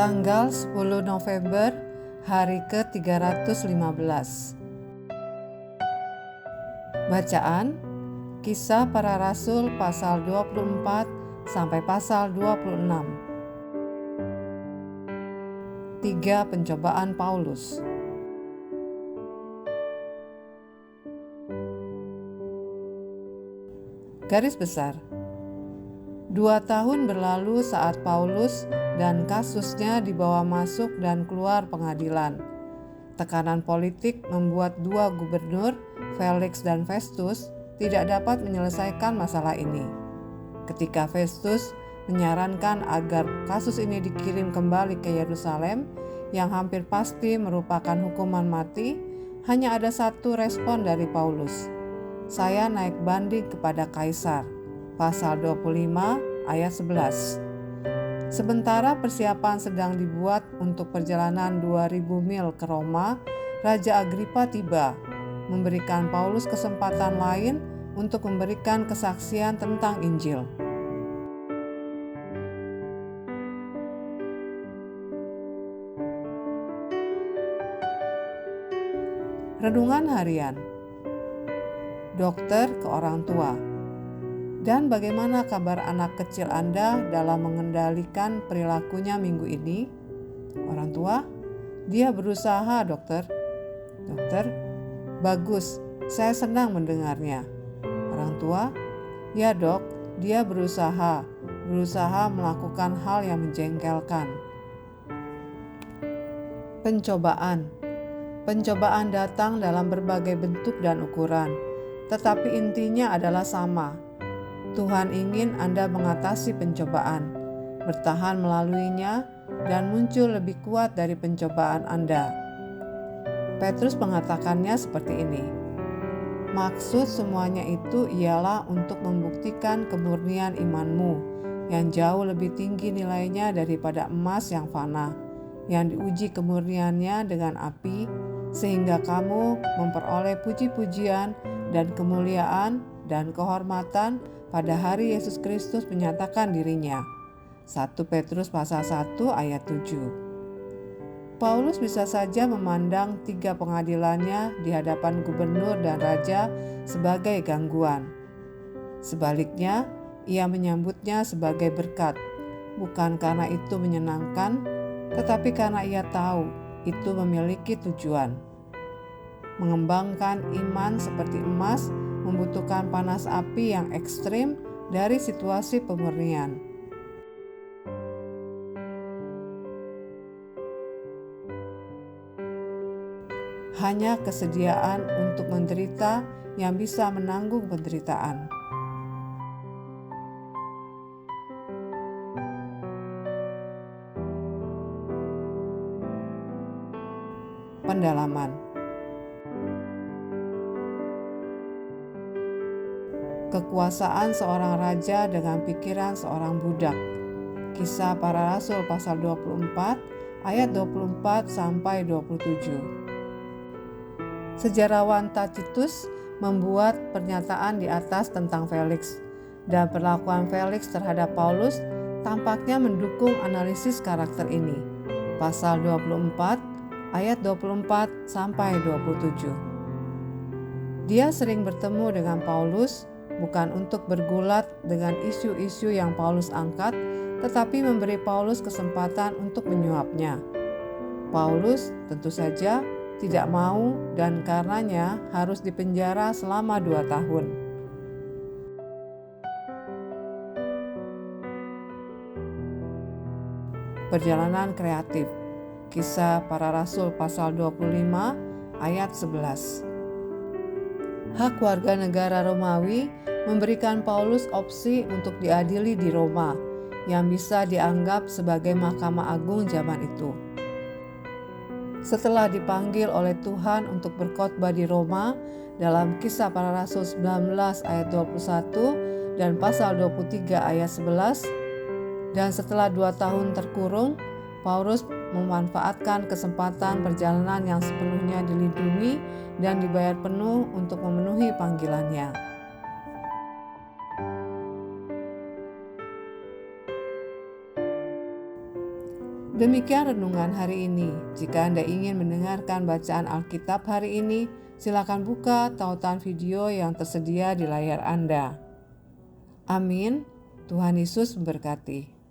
Tanggal 10 November, hari ke-315. Bacaan Kisah Para Rasul pasal 24 sampai pasal 26. 3 pencobaan Paulus. Garis besar. 2 tahun berlalu saat Paulus dan kasusnya dibawa masuk dan keluar pengadilan. Tekanan politik membuat 2 gubernur, Felix dan Festus, tidak dapat menyelesaikan masalah ini. Ketika Festus menyarankan agar kasus ini dikirim kembali ke Yerusalem, yang hampir pasti merupakan hukuman mati, hanya ada satu respon dari Paulus. Saya naik banding kepada Kaisar. Pasal 25 ayat 11. Sementara persiapan sedang dibuat untuk perjalanan 2000 mil ke Roma, Raja Agripa tiba, memberikan Paulus kesempatan lain untuk memberikan kesaksian tentang Injil. Renungan harian. Dokter ke orang tua. Dan bagaimana kabar anak kecil Anda dalam mengendalikan perilakunya minggu ini? Orang tua, dia berusaha, dokter. Dokter, bagus, saya senang mendengarnya. Orang tua, ya dok, dia berusaha melakukan hal yang menjengkelkan. Pencobaan datang dalam berbagai bentuk dan ukuran, tetapi intinya adalah sama. Tuhan ingin Anda mengatasi pencobaan, bertahan melaluinya, dan muncul lebih kuat dari pencobaan Anda. Petrus mengatakannya seperti ini. Maksud semuanya itu ialah untuk membuktikan kemurnian imanmu, yang jauh lebih tinggi nilainya daripada emas yang fana, yang diuji kemurniannya dengan api, sehingga kamu memperoleh puji-pujian dan kemuliaan dan kehormatan pada hari Yesus Kristus menyatakan dirinya. 1 Petrus pasal 1 ayat 7. Paulus bisa saja memandang 3 pengadilannya di hadapan gubernur dan raja sebagai gangguan. Sebaliknya, ia menyambutnya sebagai berkat, bukan karena itu menyenangkan, tetapi karena ia tahu itu memiliki tujuan. Mengembangkan iman seperti emas membutuhkan panas api yang ekstrim dari situasi pemurnian. Hanya kesediaan untuk menderita yang bisa menanggung penderitaan. Pendalaman. Kekuasaan seorang raja dengan pikiran seorang budak. Kisah Para Rasul pasal 24 ayat 24 sampai 27. Sejarawan Tacitus membuat pernyataan di atas tentang Felix, dan perlakuan Felix terhadap Paulus tampaknya mendukung analisis karakter ini. Pasal 24 ayat 24 sampai 27. Dia sering bertemu dengan Paulus, bukan untuk bergulat dengan isu-isu yang Paulus angkat, tetapi memberi Paulus kesempatan untuk menyuapnya. Paulus tentu saja tidak mau dan karenanya harus dipenjara selama 2 tahun. Perjalanan kreatif. Kisah Para Rasul pasal 25 ayat 11. Hak warga negara Romawi memberikan Paulus opsi untuk diadili di Roma, yang bisa dianggap sebagai Mahkamah Agung zaman itu. Setelah dipanggil oleh Tuhan untuk berkhotbah di Roma dalam Kisah Para Rasul 19 ayat 21 dan pasal 23 ayat 11, dan setelah 2 tahun terkurung, Paulus memanfaatkan kesempatan perjalanan yang sepenuhnya dilindungi dan dibayar penuh untuk memenuhi panggilannya. Demikian renungan hari ini. Jika Anda ingin mendengarkan bacaan Alkitab hari ini, silakan buka tautan video yang tersedia di layar Anda. Amin. Tuhan Yesus memberkati.